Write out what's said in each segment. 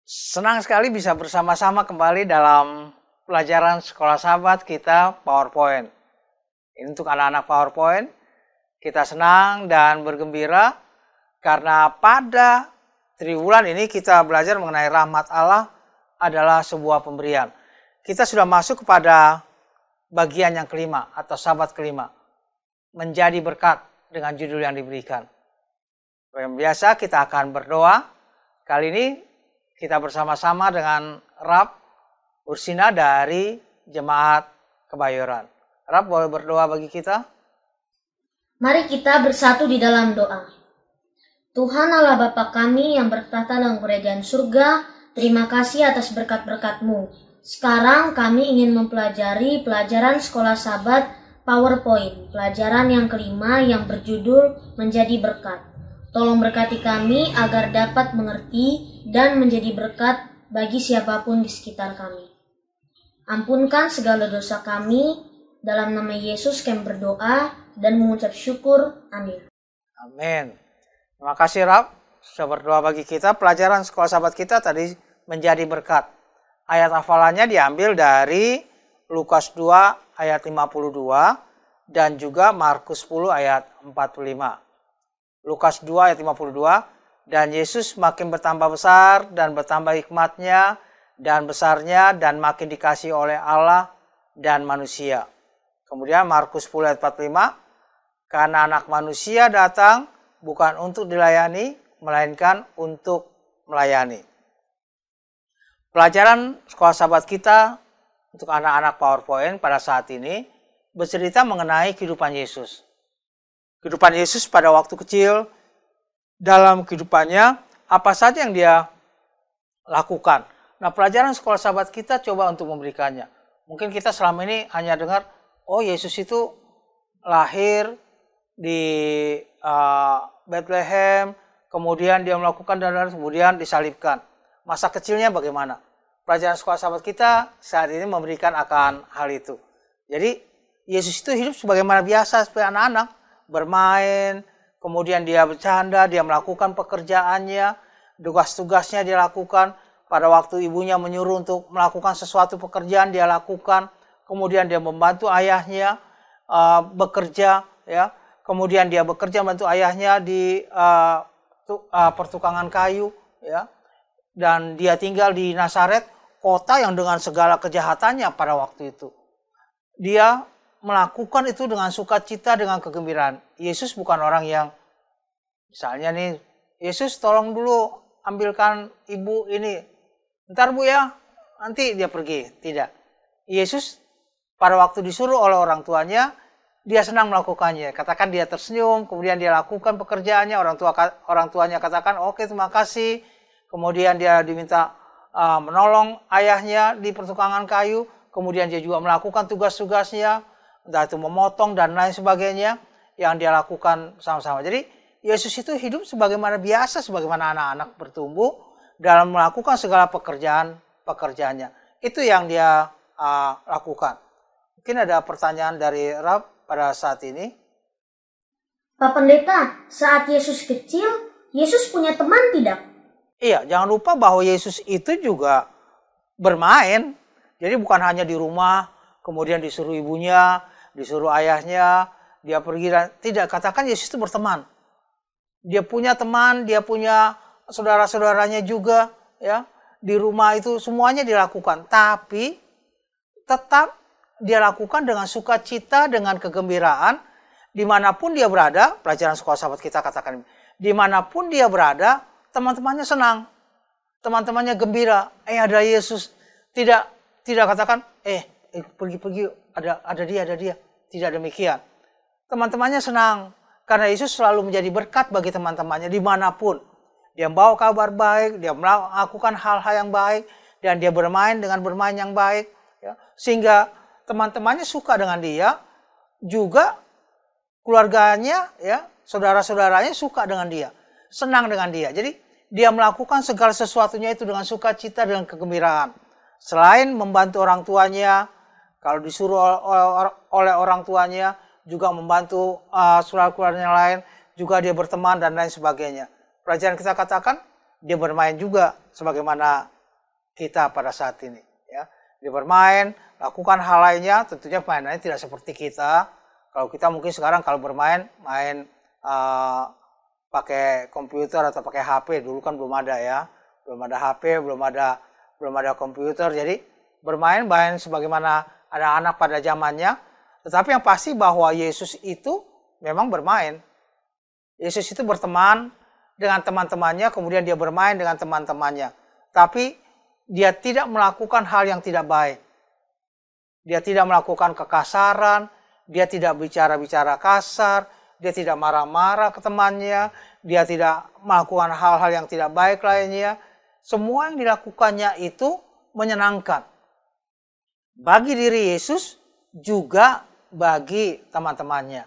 Senang sekali bisa bersama-sama kembali dalam pelajaran sekolah sahabat kita PowerPoint. Ini untuk anak-anak PowerPoint, kita senang dan bergembira karena pada triwulan ini kita belajar mengenai rahmat Allah adalah sebuah pemberian. Kita sudah masuk kepada bagian yang kelima atau sahabat kelima, menjadi berkat dengan judul yang diberikan. Yang biasa kita akan berdoa. Kali ini kita bersama-sama dengan Rab Ursina dari Jemaat Kebayoran. Rab, boleh berdoa bagi kita? Mari kita bersatu di dalam doa. Tuhan Allah Bapa kami yang bertahta dalam kerajaan surga, terima kasih atas berkat-berkat-Mu. Sekarang kami ingin mempelajari pelajaran sekolah sahabat PowerPoint, pelajaran yang kelima yang berjudul Menjadi Berkat. Tolong berkati kami agar dapat mengerti dan menjadi berkat bagi siapapun di sekitar kami. Ampunkan segala dosa kami, dalam nama Yesus kami berdoa dan mengucap syukur. Amin. Amin. Terima kasih Rab, sudah berdoa bagi kita. Pelajaran sekolah sahabat kita tadi menjadi berkat. Ayat hafalannya diambil dari Lukas 2 ayat 52 dan juga Markus 10 ayat 45. Lukas 2 ayat 52, dan Yesus makin bertambah besar dan bertambah hikmatnya dan besarnya dan makin dikasihi oleh Allah dan manusia. Kemudian Markus 10 ayat 45, karena anak manusia datang bukan untuk dilayani, melainkan untuk melayani. Pelajaran sekolah sahabat kita untuk anak-anak PowerPoint pada saat ini bercerita mengenai kehidupan Yesus. Kehidupan Yesus pada waktu kecil, dalam kehidupannya, apa saja yang dia lakukan. Nah, pelajaran sekolah sahabat kita coba untuk memberikannya. Mungkin kita selama ini hanya dengar, oh Yesus itu lahir di Bethlehem, kemudian dia melakukan dan kemudian disalibkan. Masa kecilnya bagaimana? Pelajaran sekolah sahabat kita saat ini memberikan akan hal itu. Jadi, Yesus itu hidup sebagaimana biasa seperti anak-anak. Bermain, kemudian dia bercanda, dia melakukan pekerjaannya, tugas-tugasnya dia lakukan. Pada waktu ibunya menyuruh untuk melakukan sesuatu pekerjaan, dia lakukan. Kemudian dia membantu ayahnya bekerja, ya. Kemudian dia bekerja membantu ayahnya di pertukangan kayu, ya. Dan dia tinggal di Nazaret, kota yang dengan segala kejahatannya pada waktu itu. Dia melakukan itu dengan sukacita, dengan kegembiraan. Yesus bukan orang yang, misalnya nih, Yesus tolong dulu ambilkan ibu ini. Ntar bu ya, nanti dia pergi. Tidak. Yesus pada waktu disuruh oleh orang tuanya, dia senang melakukannya. Katakan dia tersenyum, kemudian dia lakukan pekerjaannya, orang tuanya katakan, oke, terima kasih. Kemudian dia diminta menolong ayahnya di pertukangan kayu, kemudian dia juga melakukan tugas-tugasnya, entah itu memotong dan lain sebagainya yang dia lakukan sama-sama. Jadi Yesus itu hidup sebagaimana biasa, sebagaimana anak-anak bertumbuh dalam melakukan segala pekerjaannya. Itu yang dia lakukan. Mungkin ada pertanyaan dari Rab pada saat ini. Pak Pendeta, saat Yesus kecil, Yesus punya teman tidak? Iya, jangan lupa bahwa Yesus itu juga bermain. Jadi bukan hanya di rumah, kemudian disuruh ibunya, disuruh ayahnya, dia pergi dan tidak. Katakan Yesus itu berteman. Dia punya teman, dia punya saudara-saudaranya juga, ya. Di rumah itu semuanya dilakukan, tapi tetap dia lakukan dengan sukacita, dengan kegembiraan, dimanapun dia berada. Pelajaran sekolah sahabat kita katakan, dimanapun dia berada, teman-temannya senang, teman-temannya gembira. Ada Yesus. Tidak katakan, pergi, ada dia. Tidak demikian. Teman-temannya senang karena Yesus selalu menjadi berkat bagi teman-temannya dimanapun. Dia membawa kabar baik, dia melakukan hal-hal yang baik, dan dia bermain dengan bermain yang baik, ya, sehingga teman-temannya suka dengan dia, juga keluarganya, ya, saudara-saudaranya suka dengan dia, senang dengan dia. Jadi dia melakukan segala sesuatunya itu dengan sukacita, dengan kegembiraan. Selain membantu orang tuanya, kalau disuruh oleh orang tuanya, juga membantu saudara-saudaranya yang lain, juga dia berteman dan lain sebagainya. Pelajaran kita katakan, dia bermain juga sebagaimana kita pada saat ini. Ya, dia bermain, lakukan hal lainnya, tentunya mainannya tidak seperti kita. Kalau kita mungkin sekarang kalau bermain, main pakai komputer atau pakai HP, dulu kan belum ada ya, belum ada HP, belum ada komputer, jadi bermain sebagaimana ada anak pada zamannya. Tetapi yang pasti bahwa Yesus itu memang bermain. Yesus itu berteman dengan teman-temannya, kemudian dia bermain dengan teman-temannya. Tapi dia tidak melakukan hal yang tidak baik. Dia tidak melakukan kekasaran, dia tidak bicara-bicara kasar, dia tidak marah-marah ke temannya, dia tidak melakukan hal-hal yang tidak baik lainnya. Semua yang dilakukannya itu menyenangkan. Bagi diri Yesus, juga bagi teman-temannya.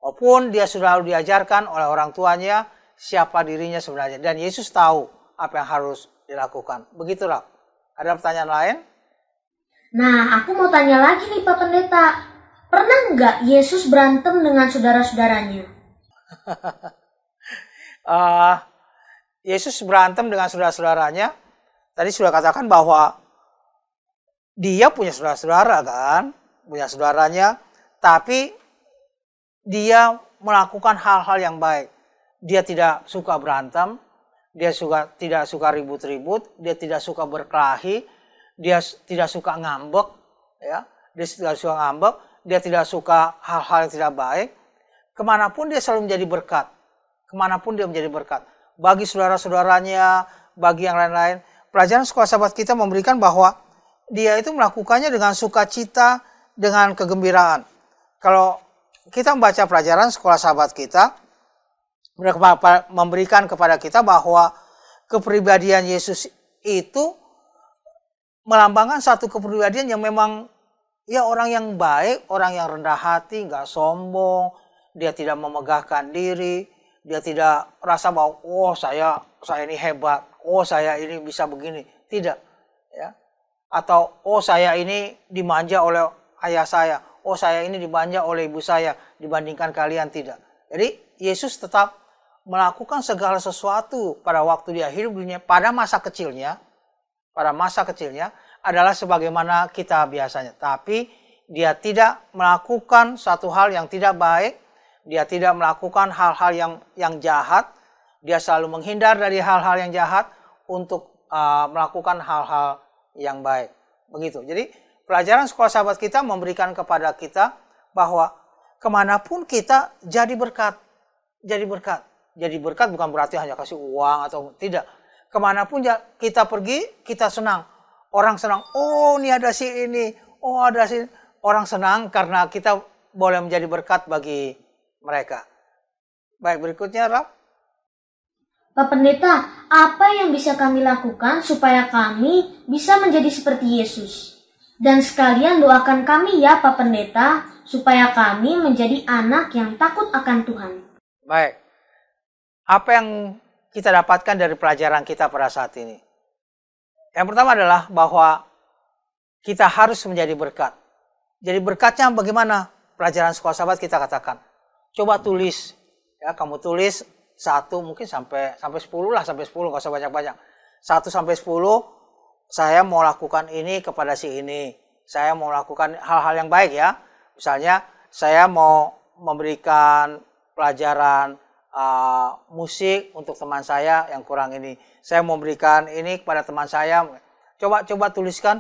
Walaupun dia sudah diajarkan oleh orang tuanya siapa dirinya sebenarnya. Dan Yesus tahu apa yang harus dilakukan. Begitulah. Ada pertanyaan lain? Nah, aku mau tanya lagi nih Pak Pendeta. Pernah nggak Yesus berantem dengan saudara-saudaranya? Yesus berantem dengan saudara-saudaranya. Tadi sudah katakan bahwa dia punya saudara-saudara kan, punya saudaranya, tapi dia melakukan hal-hal yang baik. Dia tidak suka berantem, dia tidak suka ribut-ribut, dia tidak suka berkelahi, dia tidak suka ngambek, ya, dia tidak suka ngambek, dia tidak suka hal-hal yang tidak baik. Kemanapun dia selalu menjadi berkat, kemanapun dia menjadi berkat. Bagi saudara-saudaranya, bagi yang lain-lain, pelajaran sekolah sahabat kita memberikan bahwa dia itu melakukannya dengan sukacita, dengan kegembiraan. Kalau kita membaca pelajaran sekolah sahabat kita, memberikan kepada kita bahwa kepribadian Yesus itu melambangkan satu kepribadian yang memang ya orang yang baik, orang yang rendah hati, nggak sombong, dia tidak memegahkan diri, dia tidak rasa bahwa oh saya ini hebat, oh saya ini bisa begini, tidak, ya. Atau oh saya ini dimanja oleh ayah saya, oh saya ini dimanja oleh ibu saya, dibandingkan kalian, tidak. Jadi Yesus tetap melakukan segala sesuatu pada waktu dia hidup dunia, pada masa kecilnya adalah sebagaimana kita biasanya. Tapi dia tidak melakukan satu hal yang tidak baik, dia tidak melakukan hal-hal yang jahat, dia selalu menghindar dari hal-hal yang jahat untuk melakukan hal-hal yang baik. Begitu. Jadi pelajaran sekolah sahabat kita memberikan kepada kita bahwa kemanapun kita jadi berkat. Jadi berkat. Jadi berkat bukan berarti hanya kasih uang atau tidak. Kemanapun kita pergi, kita senang. Orang senang, oh ini ada si ini, oh ada si. Orang senang karena kita boleh menjadi berkat bagi mereka. Baik, berikutnya Raf. Pak Pendeta, apa yang bisa kami lakukan supaya kami bisa menjadi seperti Yesus? Dan sekalian doakan kami ya Pak Pendeta, supaya kami menjadi anak yang takut akan Tuhan. Baik, apa yang kita dapatkan dari pelajaran kita pada saat ini? Yang pertama adalah bahwa kita harus menjadi berkat. Jadi berkatnya bagaimana? Pelajaran sekolah sahabat kita katakan. Coba tulis, ya kamu tulis 1 mungkin sampai 10 lah, sampai 10 nggak usah banyak-banyak. 1 sampai 10, saya mau lakukan ini kepada si ini. Saya mau lakukan hal-hal yang baik ya. Misalnya saya mau memberikan pelajaran musik untuk teman saya yang kurang ini. Saya mau memberikan ini kepada teman saya. Coba tuliskan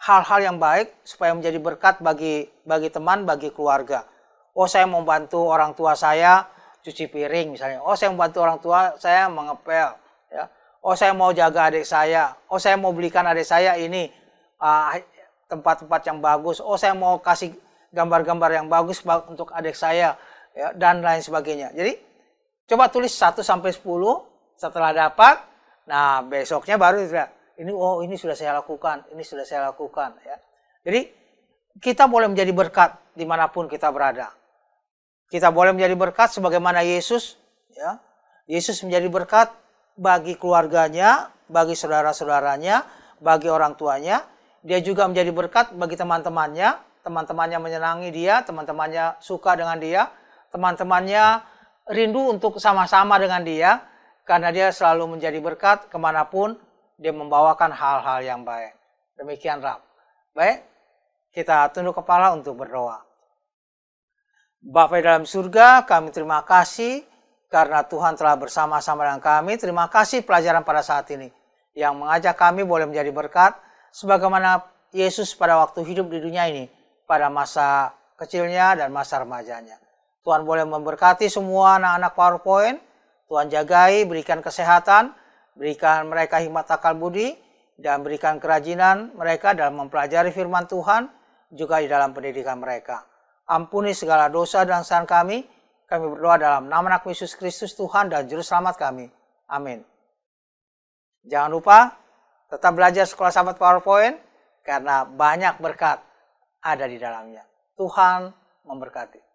hal-hal yang baik supaya menjadi berkat bagi teman, bagi keluarga. Oh saya mau bantu orang tua saya cuci piring misalnya. Oh saya membantu orang tua saya mengepel. Ya. Oh saya mau jaga adik saya. Oh saya mau belikan adik saya ini tempat-tempat yang bagus. Oh saya mau kasih gambar-gambar yang bagus untuk adik saya. Ya, dan lain sebagainya. Jadi coba tulis 1 sampai 10. Setelah dapat, nah besoknya baru ini sudah saya lakukan, ini sudah saya lakukan. Ya. Jadi kita boleh menjadi berkat dimanapun kita berada. Kita boleh menjadi berkat sebagaimana Yesus. Ya. Yesus menjadi berkat bagi keluarganya, bagi saudara-saudaranya, bagi orang tuanya. Dia juga menjadi berkat bagi teman-temannya. Teman-temannya menyenangi dia, teman-temannya suka dengan dia. Teman-temannya rindu untuk sama-sama dengan dia. Karena dia selalu menjadi berkat kemanapun dia membawakan hal-hal yang baik. Demikian Rab. Baik, kita tunduk kepala untuk berdoa. Bapa di dalam surga, kami terima kasih karena Tuhan telah bersama-sama dengan kami. Terima kasih pelajaran pada saat ini yang mengajak kami boleh menjadi berkat sebagaimana Yesus pada waktu hidup di dunia ini, pada masa kecilnya dan masa remajanya. Tuhan boleh memberkati semua anak-anak PowerPoint. Tuhan jagai, berikan kesehatan, berikan mereka hikmat akal budi, dan berikan kerajinan mereka dalam mempelajari firman Tuhan, juga di dalam pendidikan mereka. Ampuni segala dosa dan kesalahan kami. Kami berdoa dalam nama Anak Yesus Kristus Tuhan dan Juru Selamat kami. Amin. Jangan lupa tetap belajar Sekolah Sahabat PowerPoint karena banyak berkat ada di dalamnya. Tuhan memberkati.